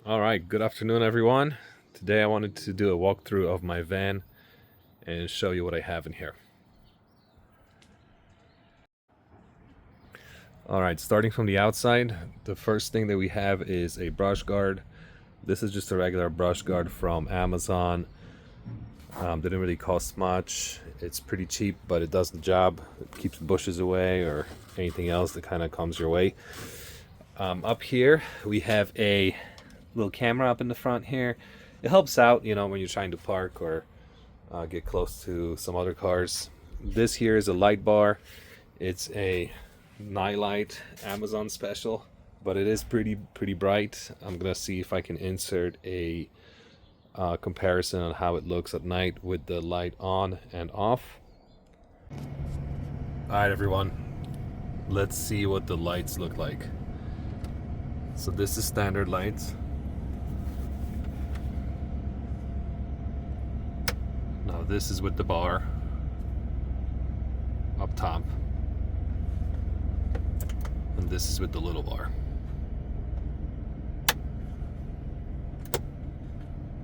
All right, good afternoon, everyone. Today I wanted to do a walkthrough of my van and show you what I have in here. All right, starting from the outside, the first thing that we have is a brush guard. This is just a regular brush guard from Amazon. Didn't really cost much. It's pretty cheap, but it does the job. It keeps bushes away or anything else that kind of comes your way. Up here, we have a little camera up in the front here. It helps out, when you're trying to park or get close to some other cars. This here is a light bar. It's a night light Amazon special, but it is pretty bright. I'm gonna see if I can insert a comparison on how it looks at night with the light on and off. All right, everyone, let's see what the lights look like. So this is standard lights. Now this is with the bar up top, and this is with the little bar.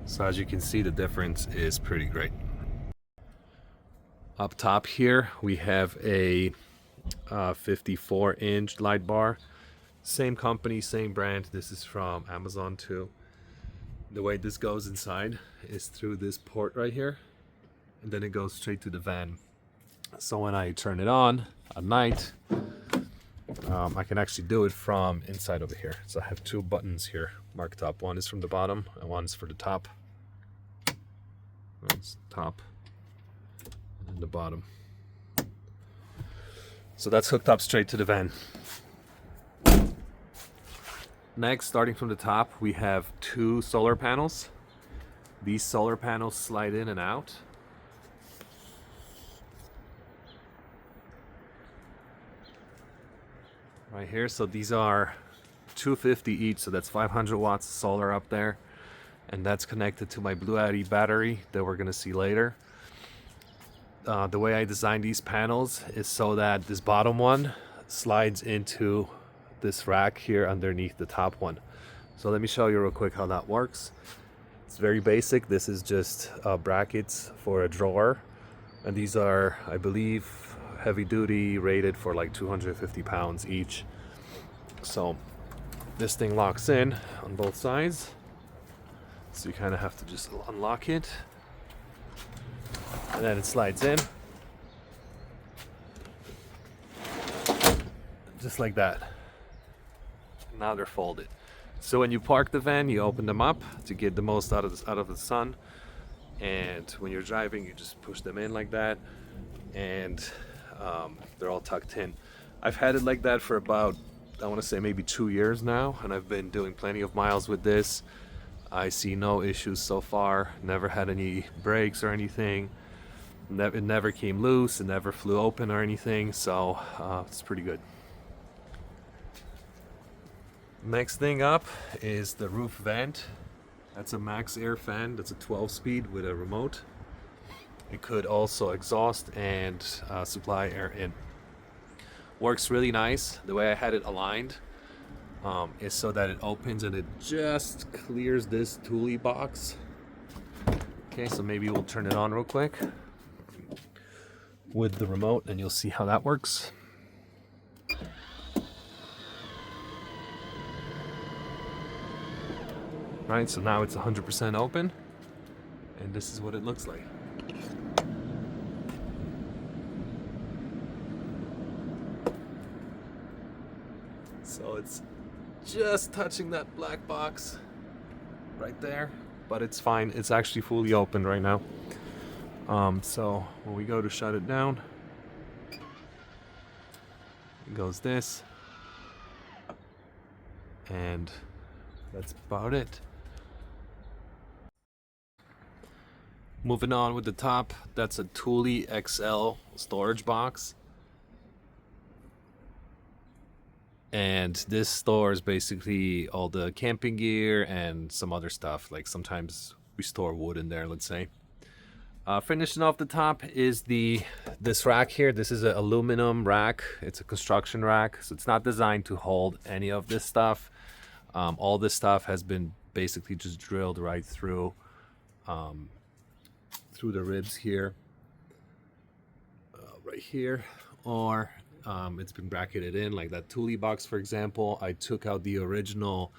So as you can see, the difference is pretty great. Up top here we have a 54-inch light bar. Same company, same brand. This is from Amazon too. The way this goes inside is through this port right here, and then it goes straight to the van. So when I turn it on at night, I can actually do it from inside over here. So I have two buttons here marked up. One is from the bottom and one's for the top. That's top and the bottom. So that's hooked up straight to the van. Next, starting from the top, we have two solar panels. These solar panels slide in and out. Right here, so these are 250 each, so that's 500 watts of solar up there. And that's connected to my Bluetti battery that we're gonna see later. The way I designed these panels is so that this bottom one slides into this rack here underneath the top one. So let me show you real quick how that works. It's very basic. This is just brackets for a drawer, and these are, I believe, heavy duty, rated for like 250 pounds each. So this thing locks in on both sides, so you kind of have to just unlock it, and then it slides in just like that. Now they're folded. So when you park the van, you open them up to get the most out of the sun, and when you're driving, you just push them in like that, and they're all tucked in. I've had it like that for about, I want to say maybe 2 years now, and I've been doing plenty of miles with this. I see no issues so far. Never had any breaks or anything. It never came loose. It never flew open or anything. So it's pretty good. Next thing up is the roof vent. That's a max air fan. That's a 12-speed with a remote. It could also exhaust and supply air in. Works really nice. The way I had it aligned is so that it opens and it just clears this Thule box. Okay, so maybe we'll turn it on real quick with the remote and you'll see how that works. Right, so now it's 100% open, and this is what it looks like. So it's just touching that black box right there, but it's fine. It's actually fully open right now. So when we go to shut it down, it goes this, and that's about it. Moving on with the top, that's a Thule XL storage box. And this stores basically all the camping gear and some other stuff. Like sometimes we store wood in there, let's say. Finishing off the top is this rack here. This is an aluminum rack. It's a construction rack, so it's not designed to hold any of this stuff. All this stuff has been basically just drilled right through through the ribs here, right here, or it's been bracketed in like that Thule box, for example. I took out the original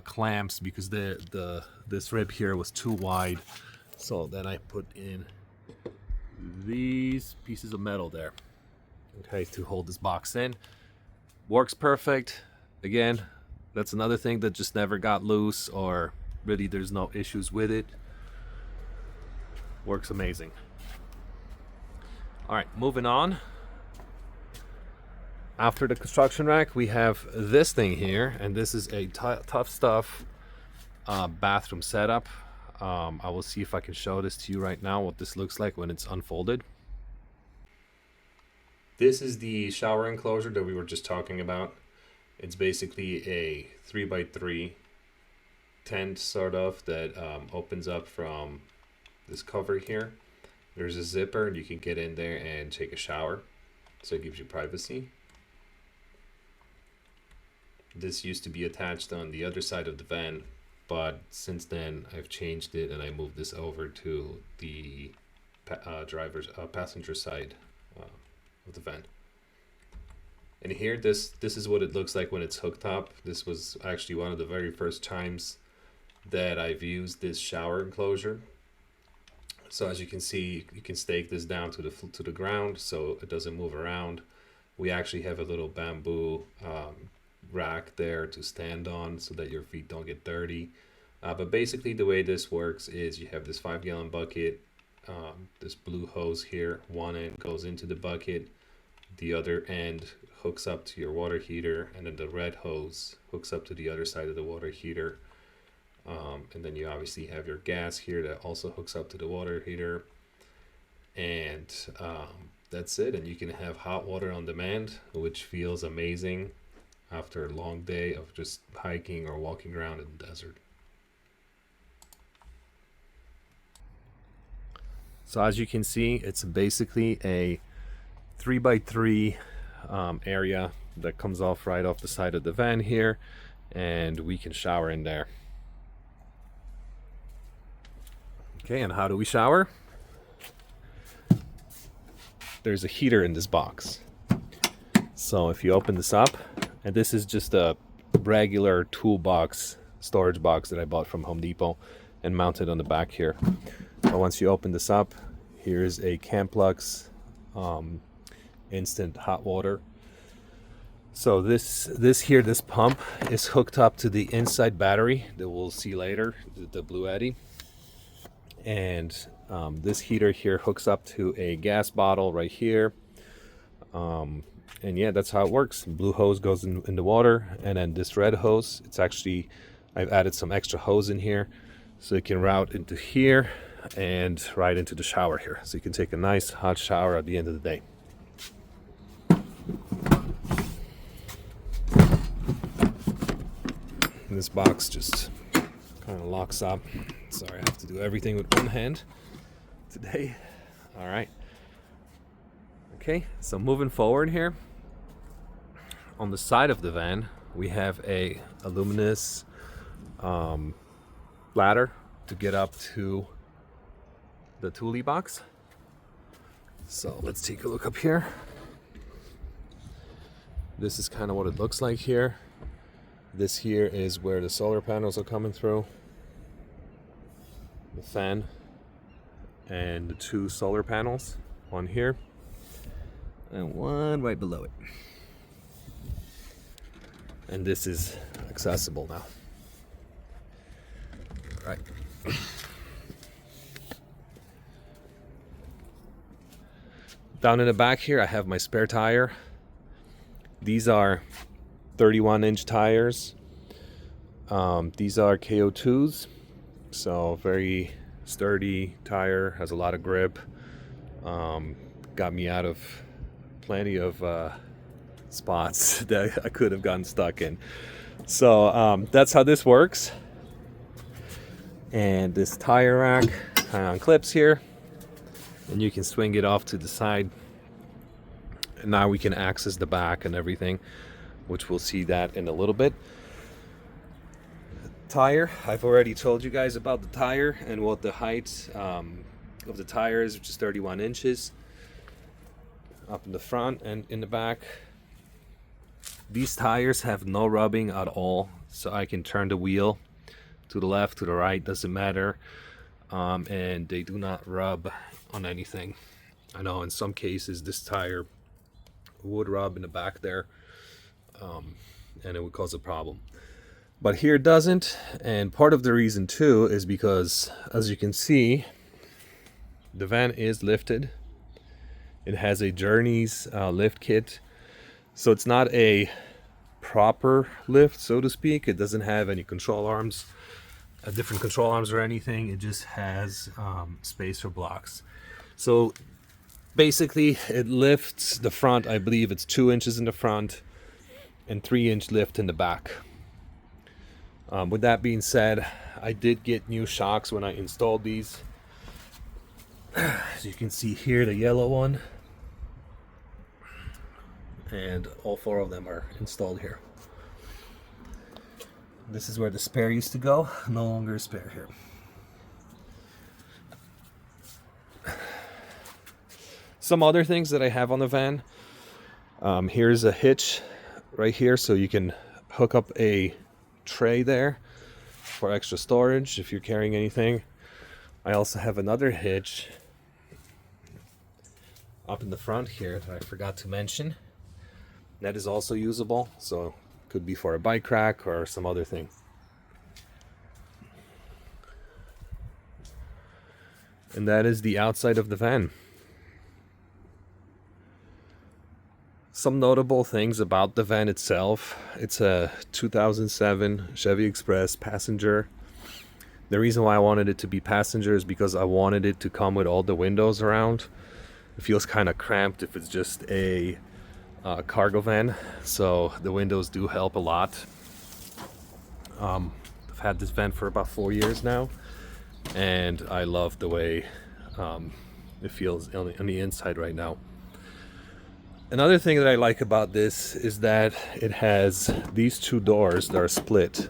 clamps because this rib here was too wide, so then I put in these pieces of metal there, okay, to hold this box in. Works perfect. Again, that's another thing that just never got loose, or really there's no issues with it. Works amazing. All right, moving on. After the construction rack, we have this thing here, and this is a Tough Stuff bathroom setup. I will see if I can show this to you right now, what this looks like when it's unfolded. This is the shower enclosure that we were just talking about. It's basically a 3x3 tent sort of that opens up from this cover here. There's a zipper and you can get in there and take a shower, so it gives you privacy. This used to be attached on the other side of the van, but since then I've changed it and I moved this over to the passenger side of the van. And here, this is what it looks like when it's hooked up. This was actually one of the very first times that I've used this shower enclosure. So as you can see, you can stake this down to the ground so it doesn't move around. We actually have a little bamboo rack there to stand on so that your feet don't get dirty. But basically the way this works is you have this 5-gallon bucket, this blue hose here. One end goes into the bucket, the other end hooks up to your water heater, and then the red hose hooks up to the other side of the water heater. And then you obviously have your gas here that also hooks up to the water heater, and that's it. And you can have hot water on demand, which feels amazing after a long day of just hiking or walking around in the desert. So as you can see, it's basically a 3x3 area that comes off right off the side of the van here, and we can shower in there. Okay, and how do we shower? There's a heater in this box. So if you open this up, and this is just a regular toolbox, storage box that I bought from Home Depot and mounted on the back here. But once you open this up, here's a Camplux instant hot water. So this pump is hooked up to the inside battery that we'll see later, the Bluetti. And this heater here hooks up to a gas bottle right here. And yeah, that's how it works. Blue hose goes in the water, and then this red hose, it's actually, I've added some extra hose in here so it can route into here and right into the shower here. So you can take a nice hot shower at the end of the day. And this box just kind of locks up. Sorry, I have to do everything with one hand today. All right. Okay, so moving forward here, on the side of the van, we have a Aluminess ladder to get up to the Thule box. So let's take a look up here. This is kind of what it looks like here. This here is where the solar panels are coming through, the fan, and the 2 solar panels, one here and one right below it. And this is accessible now. Right. Down in the back here, I have my spare tire. These are 31-inch tires. These are KO2s, so very sturdy tire, has a lot of grip. Got me out of plenty of spots that I could have gotten stuck in. So that's how this works. And this tire rack kind of on clips here, and you can swing it off to the side. And now we can access the back and everything, which we'll see that in a little bit. tire. I've already told you guys about the tire and what the height of the tire is, which is 31 inches up in the front and in the back. These tires have no rubbing at all, so I can turn the wheel to the left, to the right, doesn't matter, and they do not rub on anything. I know in some cases this tire would rub in the back there, and it would cause a problem, but here it doesn't. And part of the reason too is because, as you can see, the van is lifted. It has a Journeys lift kit, so it's not a proper lift, so to speak. It doesn't have any control arms, different control arms or anything. It just has space for blocks. So basically it lifts the front. I believe it's 2 inches in the front and 3-inch lift in the back. With that being said, I did get new shocks when I installed these. As you can see here, the yellow one, and all 4 of them are installed here. This is where the spare used to go, no longer a spare here. Some other things that I have on the van, here's a hitch right here, so you can hook up a tray there for extra storage if you're carrying anything. I also have another hitch up in the front here that I forgot to mention. That is also usable, so could be for a bike rack or some other thing. And that is the outside of the van. Some notable things about the van itself: it's a 2007 Chevy Express passenger. The reason why I wanted it to be passenger is because I wanted it to come with all the windows around. It feels kind of cramped if it's just a cargo van, so the windows do help a lot. I've had this van for about 4 years now, and I love the way it feels on the inside right now. Another thing that I like about this is that it has these 2 doors that are split.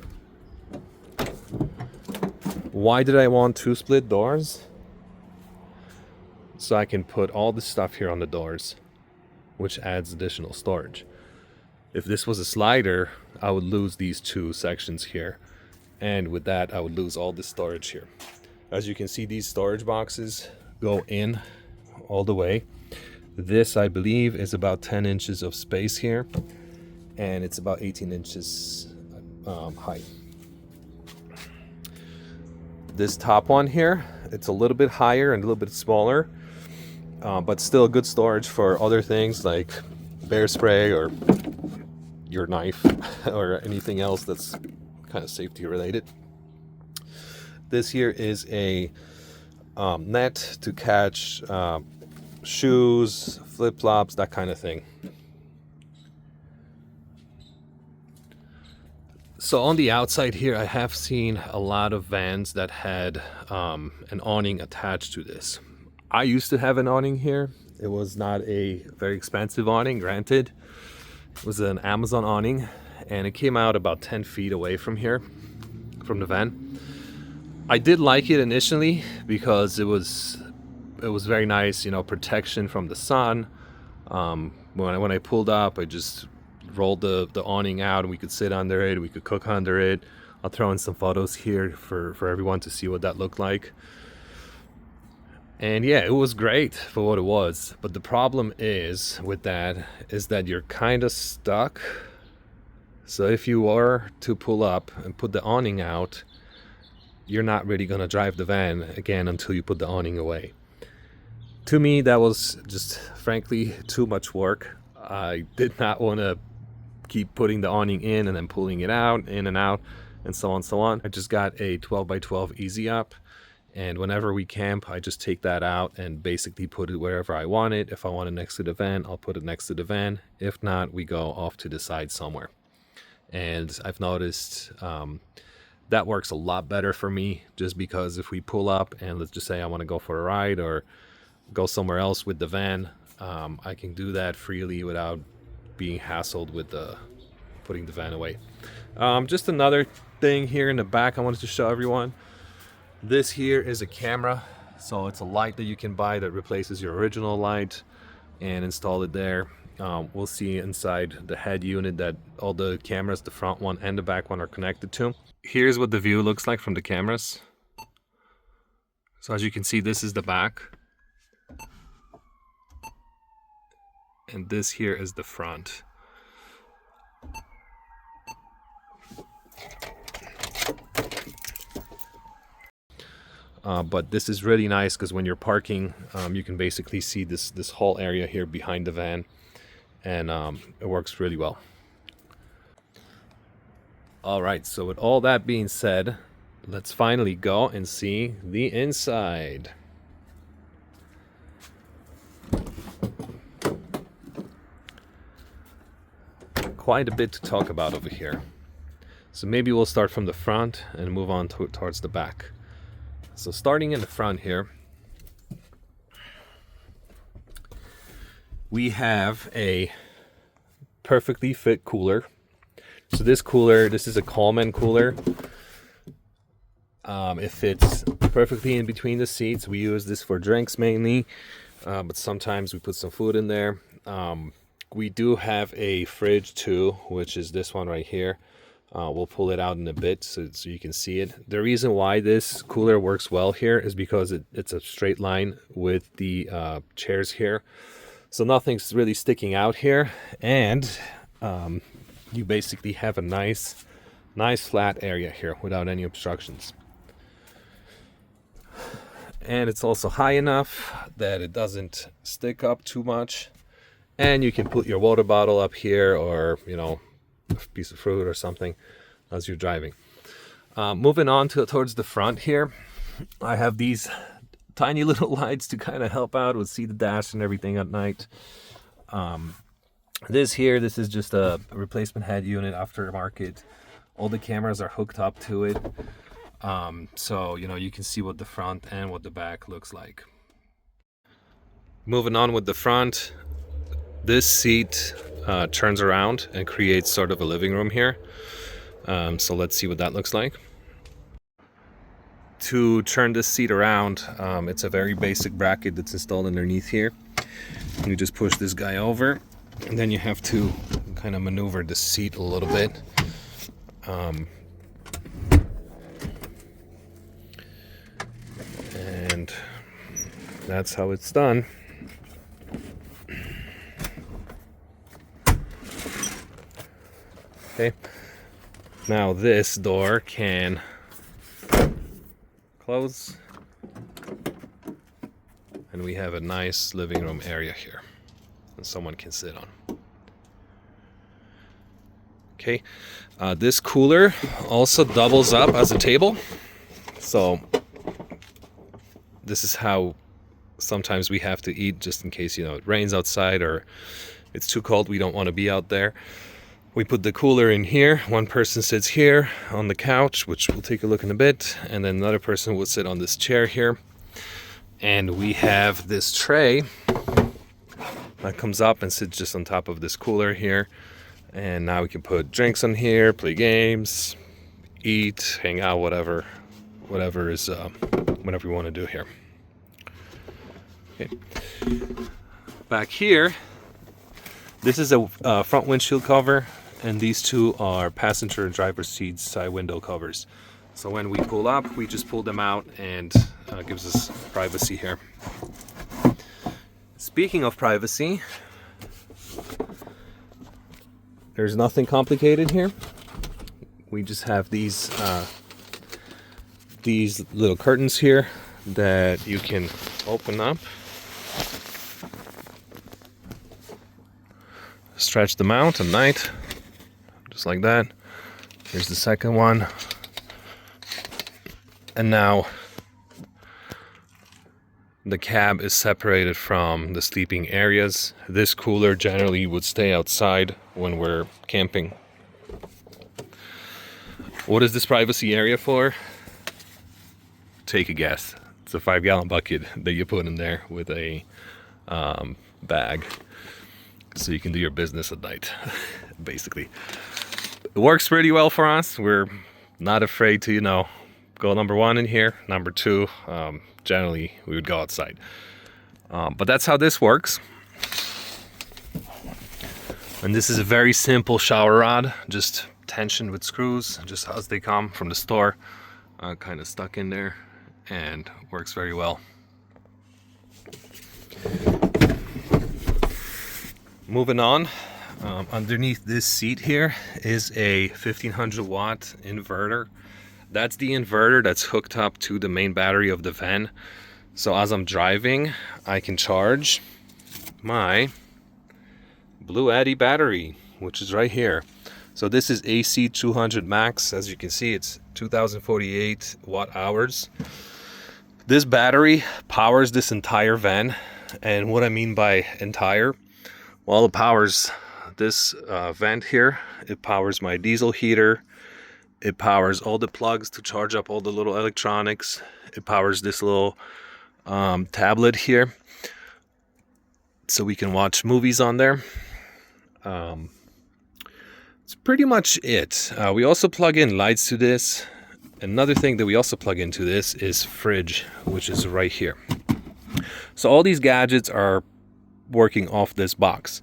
Why did I want 2 split doors? So I can put all the stuff here on the doors, which adds additional storage. If this was a slider, I would lose these 2 sections here, and with that I would lose all the storage here. As you can see, these storage boxes go in all the way. This, I believe, is about 10 inches of space here, and it's about 18 inches height. This top one here, it's a little bit higher and a little bit smaller, but still good storage for other things like bear spray or your knife or anything else that's kind of safety related. This here is a net to catch shoes, flip-flops, that kind of thing. So on the outside here, I have seen a lot of vans that had an awning attached to this. I used to have an awning here. It was not a very expensive awning, granted. It was an Amazon awning, and it came out about 10 feet away from here, from the van. I did like it initially because it was very nice, you know, protection from the sun. When I pulled up, I just rolled the awning out and we could sit under it, we could cook under it. I'll throw in some photos here for everyone to see what that looked like. And yeah, it was great for what it was, but the problem is with that is that you're kind of stuck. So if you were to pull up and put the awning out, you're not really gonna drive the van again until you put the awning away. To me, that was just frankly too much work. I did not want to keep putting the awning in and then pulling it out, in and out, and so on, so on. I just got a 12x12 Easy Up, and whenever we camp, I just take that out and basically put it wherever I want it. If I want it next to the van, I'll put it next to the van. If not, we go off to the side somewhere. And I've noticed that works a lot better for me, just because if we pull up and let's just say I want to go for a ride or go somewhere else with the van, I can do that freely without being hassled with putting the van away. Just another thing here in the back I wanted to show everyone. This here is a camera. So it's a light that you can buy that replaces your original light and install it there. We'll see inside the head unit that all the cameras, the front one and the back one, are connected to. Here's what the view looks like from the cameras. So as you can see, this is the back. And this here is the front. But this is really nice because when you're parking, you can basically see this whole area here behind the van, and it works really well. All right, so with all that being said, let's finally go and see the inside. Quite a bit to talk about over here. So maybe we'll start from the front and move on towards the back. So starting in the front here, we have a perfectly fit cooler. So this cooler, this is a Coleman cooler. It fits perfectly in between the seats. We use this for drinks mainly, but sometimes we put some food in there. We do have a fridge too, which is this one right here. We'll pull it out in a bit so you can see it. The reason why this cooler works well here is because it's a straight line with the chairs here. So nothing's really sticking out here. And you basically have a nice flat area here without any obstructions. And it's also high enough that it doesn't stick up too much. And you can put your water bottle up here, or, you know, a piece of fruit or something as you're driving. Moving on towards the front here, I have these tiny little lights to kind of help out with see the dash and everything at night. This is just a replacement head unit, aftermarket. All the cameras are hooked up to it, so you know, you can see what the front and what the back looks like. Moving on with the front, this seat turns around and creates sort of a living room here. So let's see what that looks like. To turn this seat around, it's a very basic bracket that's installed underneath here. You just push this guy over, and then you have to kind of maneuver the seat a little bit. And that's how it's done. Okay, now this door can close, and we have a nice living room area here that someone can sit on. Okay, this cooler also doubles up as a table, so this is how sometimes we have to eat, just in case, you know, it rains outside or it's too cold, we don't want to be out there. We put the cooler in here. One person sits here on the couch, which we'll take a look in a bit, and then another person will sit on this chair here. And we have this tray that comes up and sits just on top of this cooler here. And now we can put drinks on here, play games, eat, hang out, whatever is whatever we want to do here. Okay. Back here, this is a front windshield cover, and these two are passenger and driver seats side window covers. So when we pull up, we just pull them out, and gives us privacy here. Speaking of privacy, there's nothing complicated here. We just have these little curtains here that you can open up, stretch them out at night, just like that. Here's the second one. And now the cab is separated from the sleeping areas. This cooler generally would stay outside when we're camping. What is this privacy area for? Take a guess. It's a 5-gallon bucket that you put in there with a bag, so you can do your business at night, basically. It works pretty well for us. We're not afraid to, you know, go number one in here. Number two, generally we would go outside. But that's how this works. And this is a very simple shower rod, just tensioned with screws, just as they come from the store, kind of stuck in there, and works very well. Moving on, underneath this seat here is a 1500 watt inverter. That's the inverter that's hooked up to the main battery of the van. So as I'm driving, I can charge my Bluetti battery, which is right here. So this is AC200MAX. As you can see, it's 2048 watt hours. This battery powers this entire van. And what I mean by entire, well, it powers this vent here. It powers my diesel heater. It powers all the plugs to charge up all the little electronics. It powers this little tablet here, so we can watch movies on there. It's pretty much it. We also plug in lights to this. Another thing that we also plug into this is fridge, which is right here. So all these gadgets are working off this box.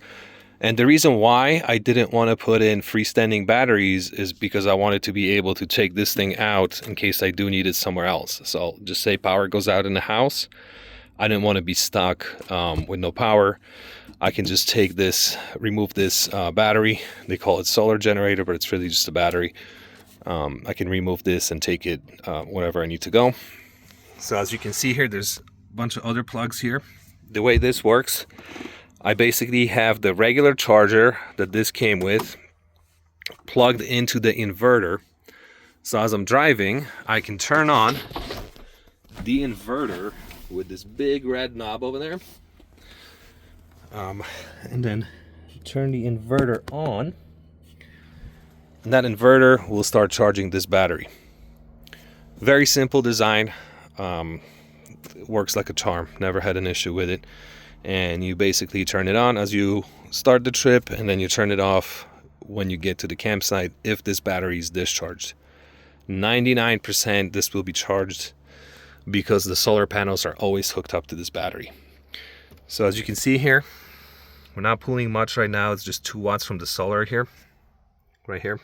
And the reason why I didn't want to put in freestanding batteries is because I wanted to be able to take this thing out in case I do need it somewhere else. So just say power goes out in the house. I didn't want to be stuck with no power. I can just take this, remove this battery. They call it solar generator, but it's really just a battery. I can remove this and take it wherever I need to go. So as you can see here, there's a bunch of other plugs here. The way this works, I basically have the regular charger that this came with plugged into the inverter. So as I'm driving, I can turn on the inverter with this big red knob over there. And then turn the inverter on. And that inverter will start charging this battery. Very simple design. It works like a charm. Never had an issue with it. And you basically turn it on as you start the trip, and then you turn it off when you get to the campsite if this battery is discharged. 99% this will be charged because the solar panels are always hooked up to this battery. So as you can see here, we're not pulling much right now. It's just 2 watts from the solar here, right here.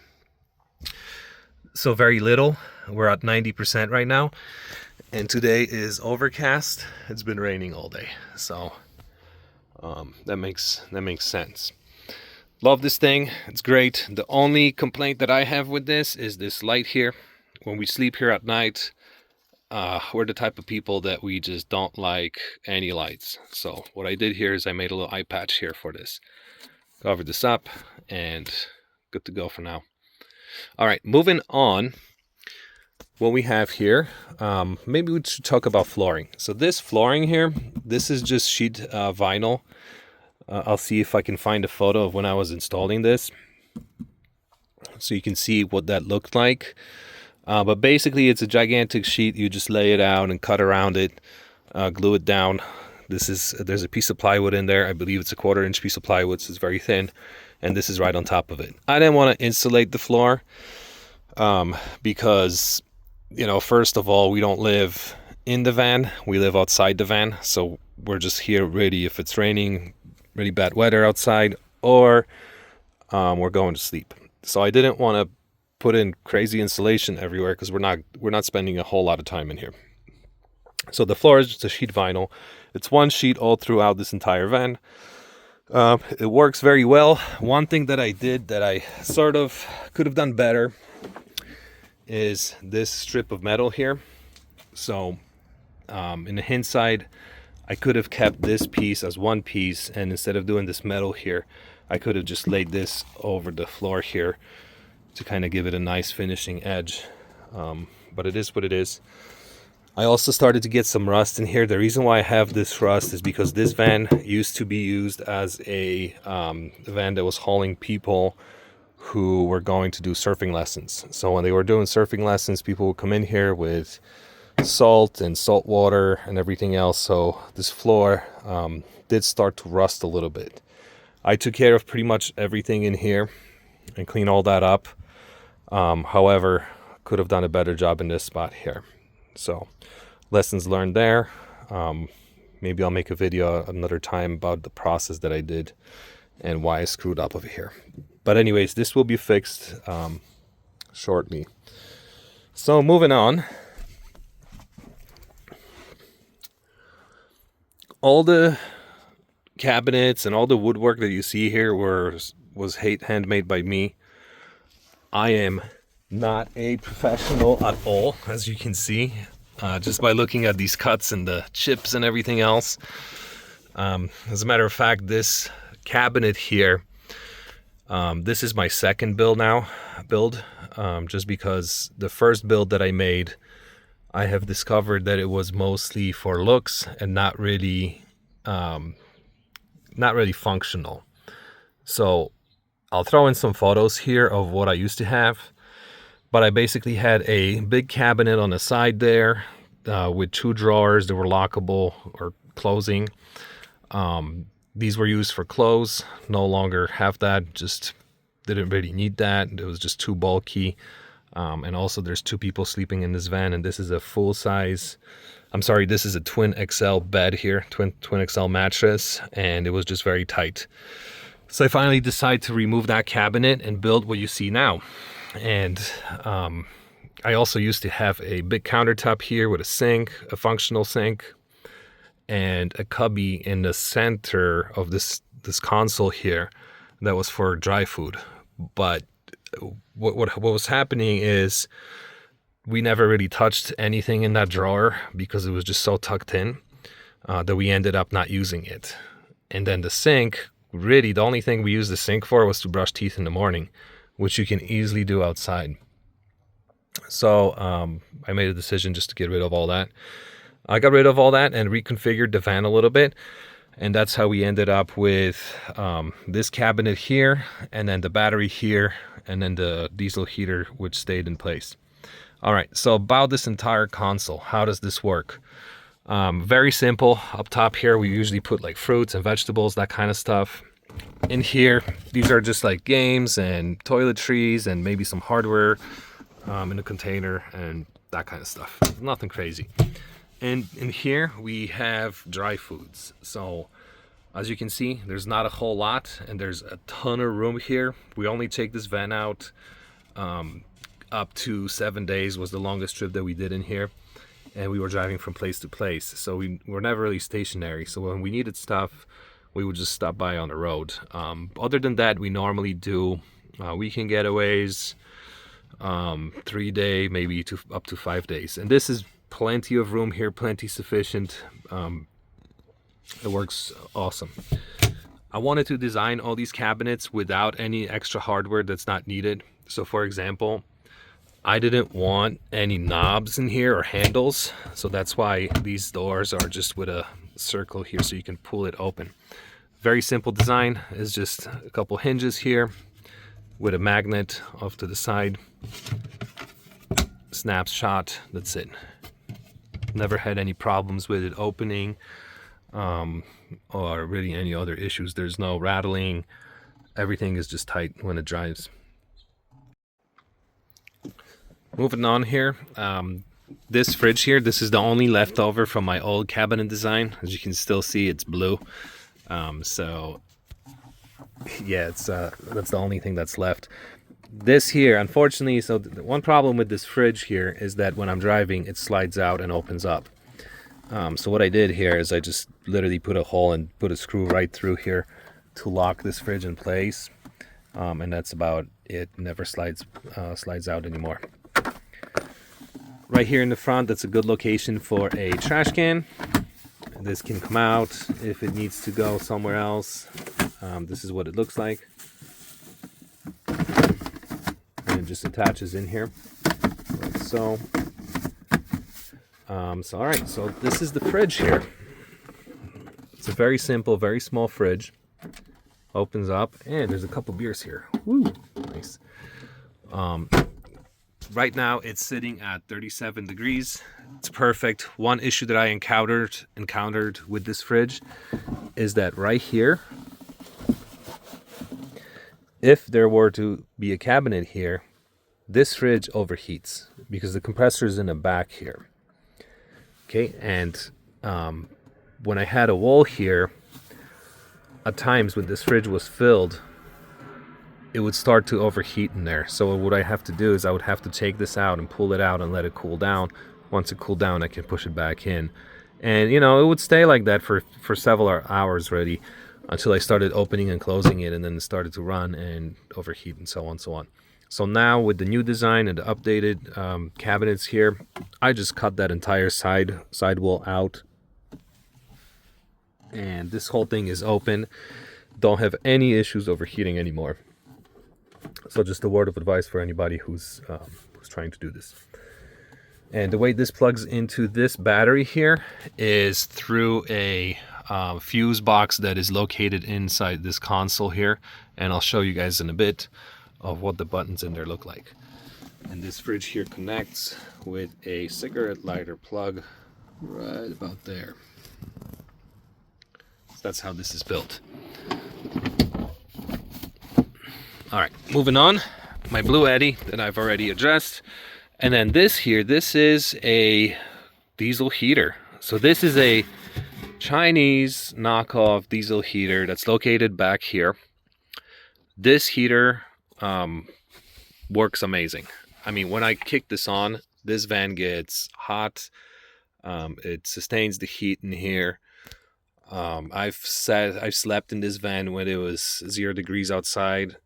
So very little. We're at 90% right now. And today is overcast. It's been raining all day. So that makes sense. Love this thing. It's great. The only complaint that I have with this is this light here. When we sleep here at night, we're the type of people that we just don't like any lights. So what I did here is I made a little eye patch here for this. Covered this up and good to go for now. All right, moving on. What we have here, maybe we should talk about flooring. So this flooring here, this is just sheet vinyl. I'll see if I can find a photo of when I was installing this, so you can see what that looked like. But basically it's a gigantic sheet. You just lay it out and cut around it, glue it down. There's a piece of plywood in there. I believe it's a 1/4 inch piece of plywood, so it's very thin, and this is right on top of it. I didn't want to insulate the floor because, you know, first of all, we don't live in the van, we live outside the van. So we're just here ready if it's raining, really bad weather outside, or we're going to sleep. So I didn't want to put in crazy insulation everywhere because we're not spending a whole lot of time in here. So the floor is just a sheet vinyl. It's one sheet all throughout this entire van. It works very well. One thing that I did that I sort of could have done better is this strip of metal here. So in the hinge side, I could have kept this piece as one piece, and instead of doing this metal here, I could have just laid this over the floor here to kind of give it a nice finishing edge. But it is what it is. I also started to get some rust in here. The reason why I have this rust is because this van used to be used as a van that was hauling people who were going to do surfing lessons. So when they were doing surfing lessons, people would come in here with salt and salt water and everything else. So this floor did start to rust a little bit. I took care of pretty much everything in here and cleaned all that up. However, could have done a better job in this spot here. So lessons learned there. Maybe I'll make a video another time about the process that I did and why I screwed up over here. But anyways, this will be fixed shortly. So moving on. All the cabinets and all the woodwork that you see here was handmade by me. I am not a professional at all, as you can see, just by looking at these cuts and the chips and everything else. As a matter of fact, this cabinet here, this is my second build, just because the first build that I made, I have discovered that it was mostly for looks and not really functional. So I'll throw in some photos here of what I used to have, but I basically had a big cabinet on the side there with 2 drawers that were lockable or closing. These were used for clothes. No longer have that, just didn't really need that. It was just too bulky. And also there's 2 people sleeping in this van, and this is a full size, this is a twin XL bed here, twin XL mattress, and it was just very tight. So I finally decided to remove that cabinet and build what you see now. And I also used to have a big countertop here with a sink, a functional sink, and a cubby in the center of this console here that was for dry food. But what was happening is we never really touched anything in that drawer because it was just so tucked in that we ended up not using it. And then the sink, really the only thing we used the sink for was to brush teeth in the morning, which you can easily do outside. So I made a decision just to get rid of all that. I got rid of all that and reconfigured the van a little bit. And that's how we ended up with this cabinet here, and then the battery here, and then the diesel heater, which stayed in place. All right, so about this entire console, how does this work? Very simple. Up top here, we usually put like fruits and vegetables, that kind of stuff. In here, these are just like games and toiletries and maybe some hardware in a container and that kind of stuff. Nothing crazy. And in here we have dry foods. So as you can see, there's not a whole lot, and there's a ton of room here. We only take this van out up to 7 days was the longest trip that we did in here, and we were driving from place to place, so we were never really stationary. So when we needed stuff, we would just stop by on the road. Other than that, we normally do weekend getaways, 3 day, maybe up to 5 days. And this is plenty of room here, plenty sufficient. It works awesome. I wanted to design all these cabinets without any extra hardware that's not needed. So for example, I didn't want any knobs in here or handles, so that's why these doors are just with a circle here so you can pull it open. Very simple design. It's just a couple hinges here with a magnet off to the side. Snaps shut, that's it. Never had any problems with it opening or really any other issues. There's no rattling. Everything is just tight when it drives. Moving on here, this fridge here, this is the only leftover from my old cabinet design. As you can still see, it's blue. So yeah, it's that's the only thing that's left. This here, unfortunately, so the one problem with this fridge here is that when I'm driving, it slides out and opens up. So what I did here is I just literally put a hole and put a screw right through here to lock this fridge in place. And that's about it. Never slides out anymore. Right here in the front, that's a good location for a trash can. This can come out if it needs to go somewhere else. This is what it looks like. And it just attaches in here, like so. So all right, so this is the fridge here. It's a very simple, very small fridge. Opens up, and there's a couple beers here. Woo, nice. Right now it's sitting at 37 degrees. It's perfect. One issue that I encountered with this fridge is that right here, if there were to be a cabinet here, this fridge overheats because the compressor is in the back here. Okay, and when I had a wall here, at times when this fridge was filled, it would start to overheat in there. So what I have to do is I would have to take this out and pull it out and let it cool down. Once it cooled down, I can push it back in. And, you know, it would stay like that for several hours already until I started opening and closing it, and then it started to run and overheat and so on and so on. So now with the new design and the updated cabinets here, I just cut that entire side wall out. And this whole thing is open. Don't have any issues overheating anymore. So just a word of advice for anybody who's trying to do this. And the way this plugs into this battery here is through a fuse box that is located inside this console here. And I'll show you guys in a bit of what the buttons in there look like. And this fridge here connects with a cigarette lighter plug right about there. So that's how this is built. All right, moving on. My Bluetti that I've already addressed. And then this here, this is a diesel heater. So this is a Chinese knockoff diesel heater that's located back here. This heater works amazing. I mean, when I kick this on, this van gets hot. It sustains the heat in here. I've slept in this van when it was 0 degrees outside,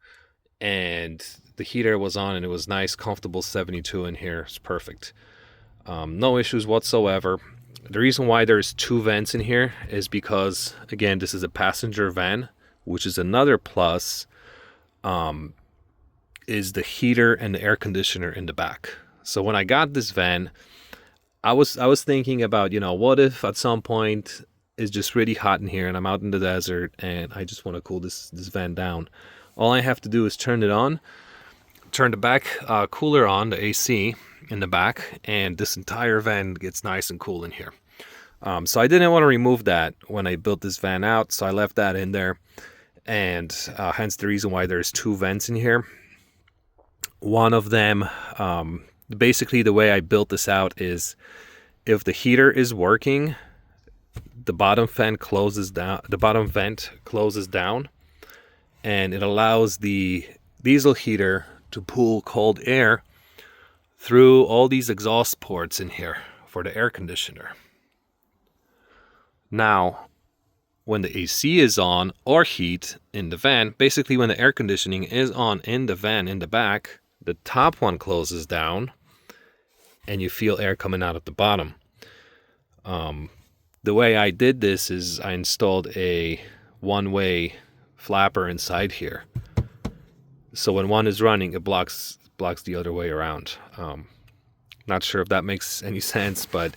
and the heater was on and it was nice, comfortable 72 in here. It's perfect. No issues whatsoever. The reason why there's 2 vents in here is because, again, this is a passenger van, which is another plus, is the heater and the air conditioner in the back. So when I got this van, I was thinking about, you know, what if at some point it's just really hot in here and I'm out in the desert and I just want to cool this van down. All I have to do is turn it on, turn the back cooler on, the AC in the back, and this entire van gets nice and cool in here. So I didn't want to remove that when I built this van out, so I left that in there, and hence the reason why there's 2 vents in here. One of them, basically the way I built this out is if the heater is working, the bottom vent closes down, and it allows the diesel heater to pull cold air through all these exhaust ports in here for the air conditioner. Now, when the AC is on or heat in the van, basically when the air conditioning is on in the van in the back, the top one closes down and you feel air coming out of the bottom. The way I did this is I installed a one-way flapper inside here. So when one is running, it blocks the other way around. Not sure if that makes any sense, but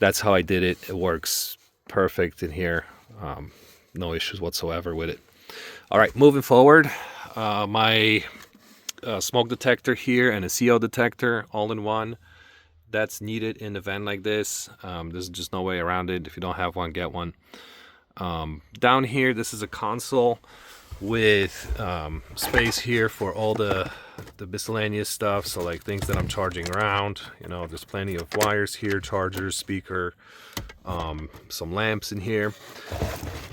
that's how I did it. It works perfect in here. No issues whatsoever with it. All right, moving forward, my smoke detector here and a CO detector all in one. That's needed in a van like this. There's just no way around it. If you don't have one, get one. Down here, this is a console with space here for all the miscellaneous stuff, so like things that I'm charging around. You know, there's plenty of wires here, chargers, speaker, some lamps in here.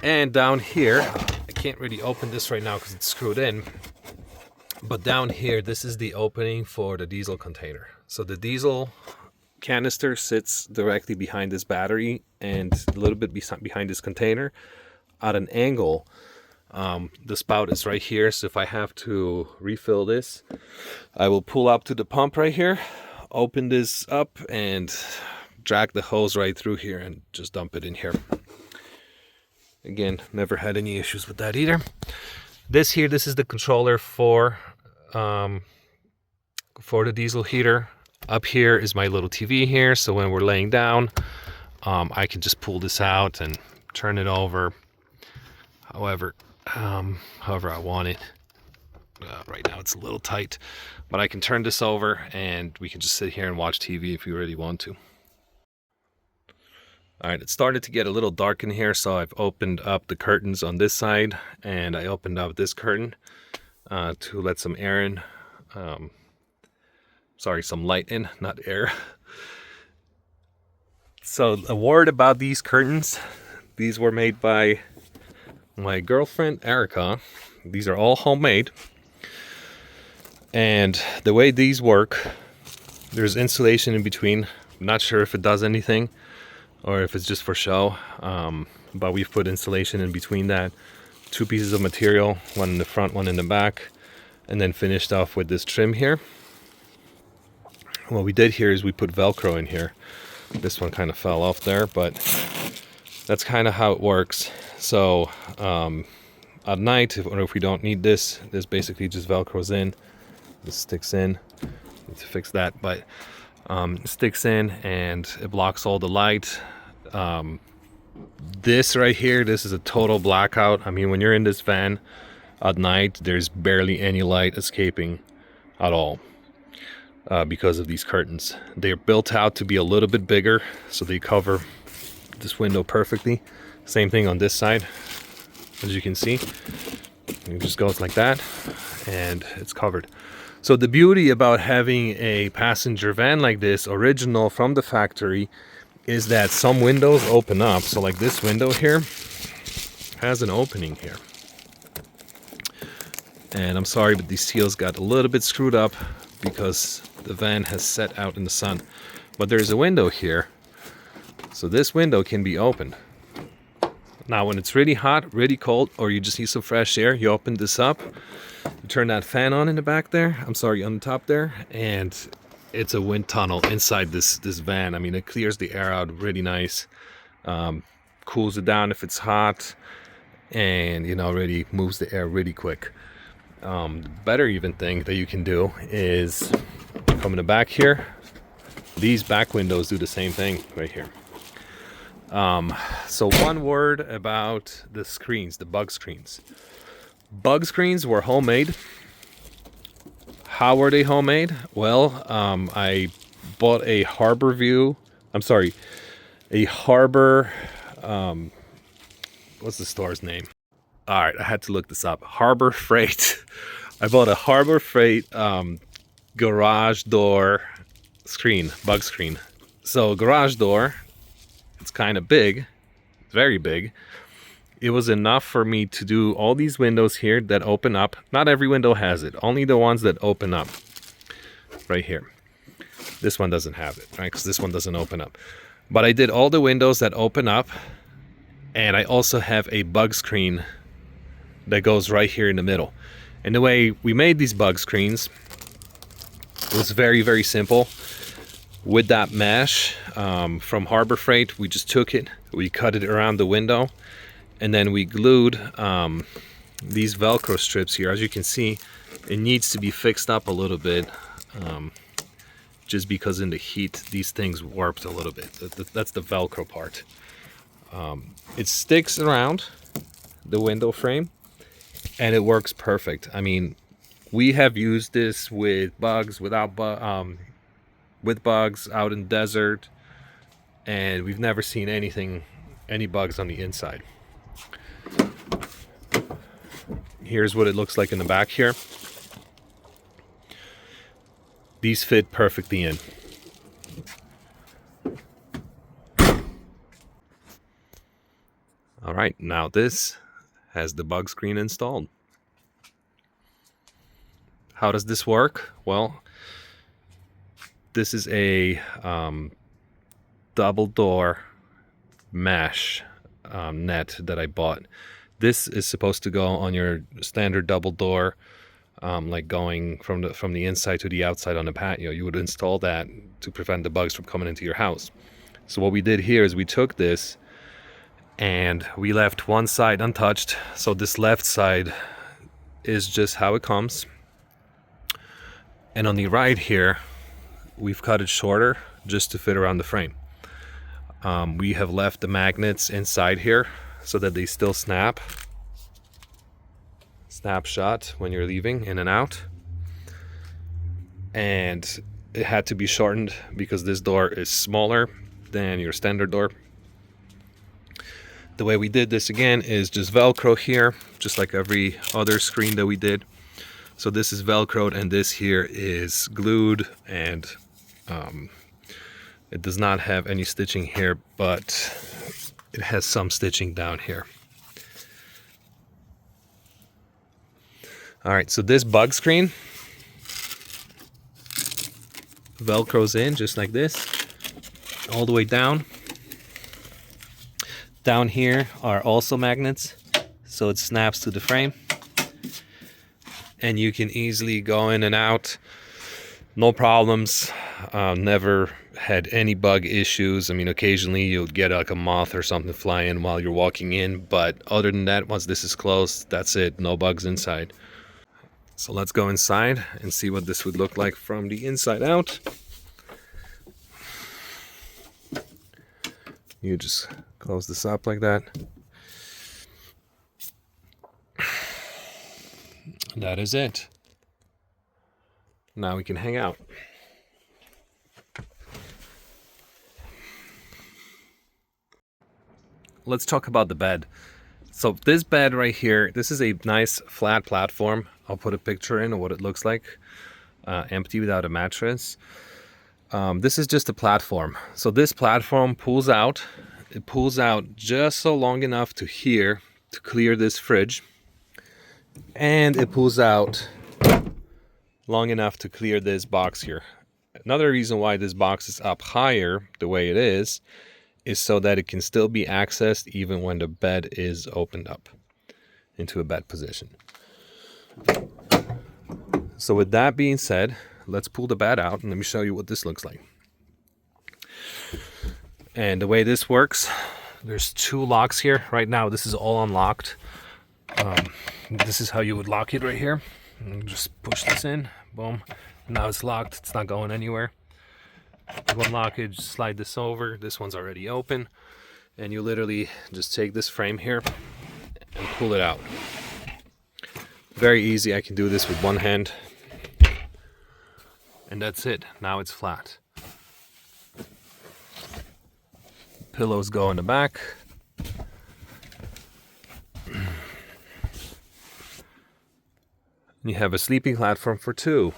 And down here, I can't really open this right now because it's screwed in, but down here, this is the opening for the diesel container. So the diesel canister sits directly behind this battery and a little bit behind this container at an angle. The spout is right here, so if I have to refill this, I will pull up to the pump right here, open this up, and drag the hose right through here and just dump it in here. Again, never had any issues with that either. This is the controller for the diesel heater. Up here is my little TV here, so when we're laying down, I can just pull this out and turn it over however I want it. Right now it's a little tight, but I can turn this over and we can just sit here and watch TV if we really want to. Alright, it started to get a little dark in here, so I've opened up the curtains on this side, and I opened up this curtain to let some air in. sorry, some light in, not air. So a word about these curtains. These were made by my girlfriend Erica. These are all homemade. And the way these work, there's insulation in between. I'm not sure if it does anything or if it's just for show, but we've put insulation in between that. 2 pieces of material, one in the front, one in the back, and then finished off with this trim here. What we did here is we put Velcro in here. This one kind of fell off there, but that's kind of how it works. So at night, if we don't need this basically just Velcros in. This sticks in. Need to fix that, but it sticks in and it blocks all the light. This right here, this is a total blackout. I mean, when you're in this van at night, there's barely any light escaping at all because of these curtains. They're built out to be a little bit bigger, so they cover this window perfectly. Same thing on this side, as you can see. It just goes like that, and it's covered. So the beauty about having a passenger van like this, original from the factory, is that some windows open up. So like this window here has an opening here. And I'm sorry, but these seals got a little bit screwed up because the van has set out in the sun. But there's a window here. So this window can be opened. Now when it's really hot, really cold, or you just need some fresh air, you open this up, you turn that fan on in the back there, on the top there, and it's a wind tunnel inside this van. I mean, it clears the air out really nice, cools it down if it's hot, and really moves the air really quick. Better even thing that you can do is come in the back here. These back windows do the same thing right here. So one word about the screens, the bug screens. Bug screens were homemade. How were they homemade? Well, I bought a Harbor, what's the store's name? All right, I had to look this up. Harbor Freight. I bought a Harbor Freight garage door screen, bug screen. So garage door, it's kind of big, very big. It was enough for me to do all these windows here that open up. Not every window has it, only the ones that open up right here. This one doesn't have it, right? Because this one doesn't open up. But I did all the windows that open up, and I also have a bug screen that goes right here in the middle. And the way we made these bug screens was very, very simple. With that mesh from Harbor Freight, we just took it, we cut it around the window, and then we glued these Velcro strips here. As you can see, it needs to be fixed up a little bit, just because in the heat these things warped a little bit. That's the Velcro part. It sticks around the window frame and it works perfect. I mean, we have used this with bugs, with bugs out in the desert, and we've never seen any bugs on the inside. Here's what it looks like in the back here. These fit perfectly in. All right, now this has the bug screen installed. How does this work? Well, this is a double door mesh net that I bought. This is supposed to go on your standard double door, like going from the inside to the outside on the patio. You would install that to prevent the bugs from coming into your house. So what we did here is we took this and we left one side untouched. So this left side is just how it comes. And on the right here, we've cut it shorter just to fit around the frame. We have left the magnets inside here so that they still snap shut when you're leaving in and out. And it had to be shortened because this door is smaller than your standard door. The way we did this again is just Velcro here, just like every other screen that we did. So this is velcroed and this here is glued, and it does not have any stitching here, but it has some stitching down here. All right, so this bug screen velcros in just like this, all the way down. Down here are also magnets, so it snaps to the frame. And you can easily go in and out, no problems. Never had any bug issues. I mean, occasionally you'll get like a moth or something fly in while you're walking in, but other than that, once this is closed, that's it, no bugs inside. So let's go inside and see what this would look like from the inside out. You just close this up like that. That is it. Now we can hang out. Let's talk about the bed. So this bed right here, this is a nice flat platform. I'll put a picture in of what it looks like, empty without a mattress. This is just a platform. So this platform pulls out. It pulls out just so long enough to here to clear this fridge. And it pulls out long enough to clear this box here. Another reason why this box is up higher the way it is so that it can still be accessed even when the bed is opened up into a bed position. So with that being said, let's pull the bed out and let me show you what this looks like. And the way this works, there's two locks here. Right now this is all unlocked. This is how you would lock it right here. And just push this in, boom. Now it's locked, it's not going anywhere. You unlock it, just slide this over. This one's already open. And you literally just take this frame here and pull it out. Very easy, I can do this with one hand. And that's it, now it's flat. Pillows go in the back. You have a sleeping platform for two.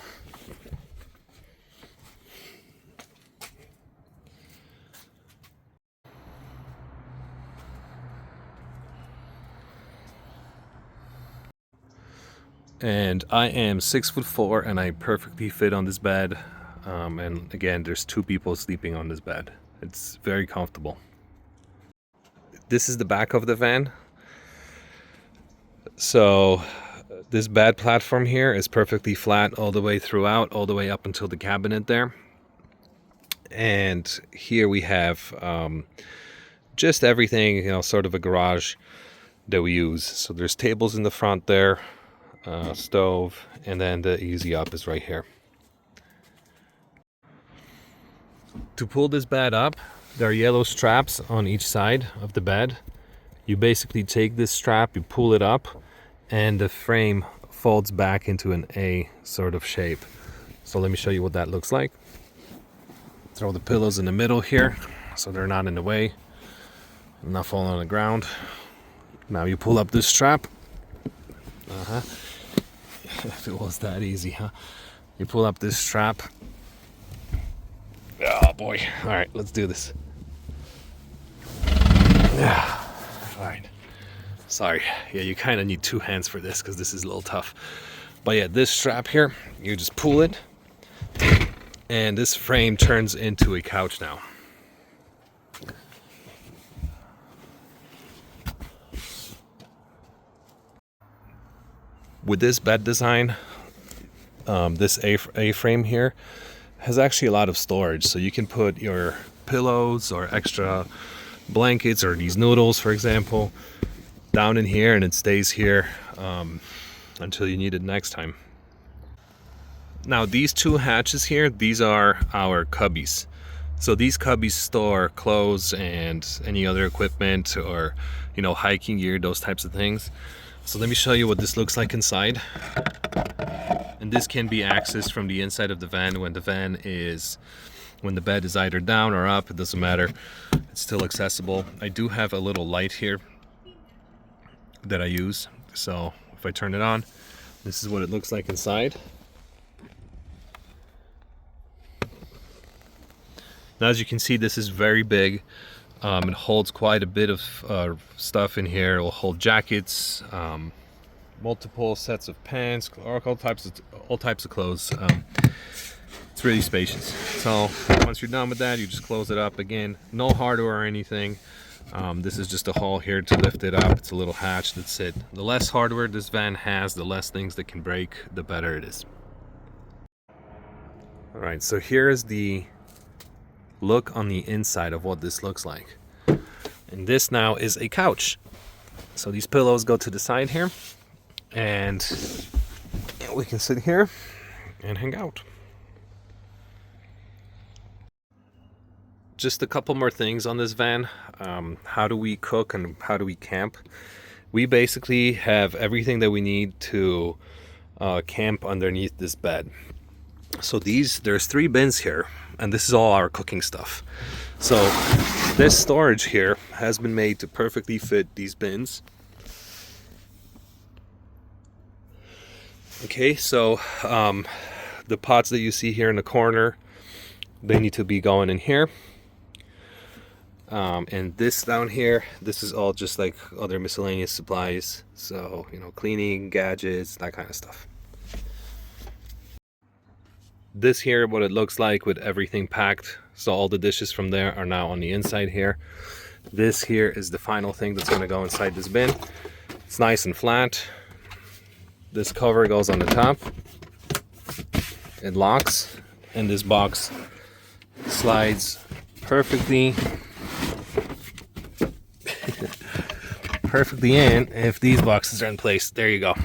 And I am 6'4" and I perfectly fit on this bed. And again, there's two people sleeping on this bed. It's very comfortable. This is the back of the van. So this bed platform here is perfectly flat all the way throughout, all the way up until the cabinet there. And here we have just everything, you know, sort of a garage that we use. So there's tables in the front there, stove, and then the easy up is right here. To pull this bed up, there are yellow straps on each side of the bed. You basically take this strap, you pull it up, and the frame folds back into an A sort of shape. So let me show you what that looks like. Throw the pillows in the middle here so they're not in the way, not falling on the ground. Now you pull up this strap. If it was that easy, huh? You pull up this strap. Oh boy. All right, let's do this. Yeah. All right. Sorry. Yeah, you kind of need two hands for this because this is a little tough. But yeah, this strap here, you just pull it, and this frame turns into a couch now. With this bed design, this A-frame here has actually a lot of storage. So you can put your pillows or extra blankets or these noodles, for example, down in here, and it stays here until you need it next time. Now these two hatches here, these are our cubbies. So these cubbies store clothes and any other equipment or, you know, hiking gear, those types of things. So let me show you what this looks like inside. And this can be accessed from the inside of the van when the bed is either down or up, it doesn't matter. It's still accessible. I do have a little light here that I use. So if I turn it on, This is what it looks like inside. Now, as you can see, this is very big. It holds quite a bit of stuff in here. It will hold jackets, multiple sets of pants, all types of clothes. It's really spacious. So once you're done with that, you just close it up. Again, no hardware or anything. This is just a hole here to lift it up. It's a little hatch. That's it. The less hardware this van has, the less things that can break, the better it is. All right, so here is the look on the inside of what this looks like. And this now is a couch. So these pillows go to the side here, and we can sit here and hang out. Just a couple more things on this van. How do we cook and how do we camp? We basically have everything that we need to camp underneath this bed. So there's 3 bins here, and this is all our cooking stuff. So this storage here has been made to perfectly fit these bins. Okay, so the pots that you see here in the corner, they need to be going in here. And this down here, this is all just like other miscellaneous supplies. So, you know, cleaning, gadgets, that kind of stuff. This here, what it looks like with everything packed. So all the dishes from there are now on the inside here. This here is the final thing that's going to go inside this bin. It's nice and flat. This cover goes on the top. It locks, and this box slides perfectly in if these boxes are in place. There you go.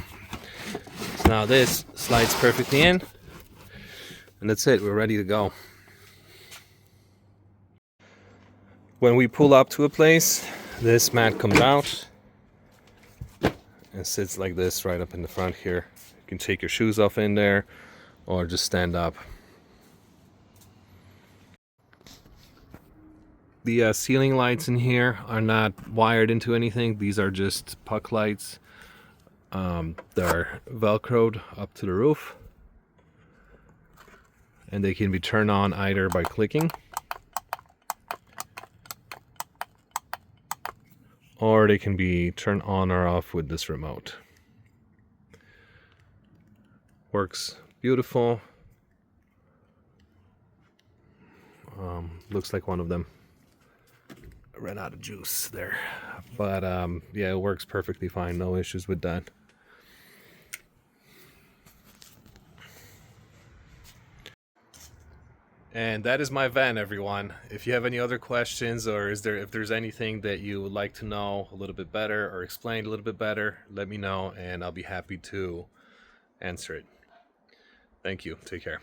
So now this slides perfectly in, and that's it. We're ready to go. When we pull up to a place, this mat comes out and sits like this right up in the front here. You can take your shoes off in there or just stand up. The ceiling lights in here are not wired into anything. These are just puck lights. They're velcroed up to the roof, and they can be turned on either by clicking or they can be turned on or off with this remote. Works beautiful. Looks like one of them ran out of juice there, but yeah, it works perfectly fine. No issues with that. And that is my van, everyone. If you have any other questions, or if there's anything that you would like to know a little bit better or explain a little bit better, let me know and I'll be happy to answer it. Thank you. Take care.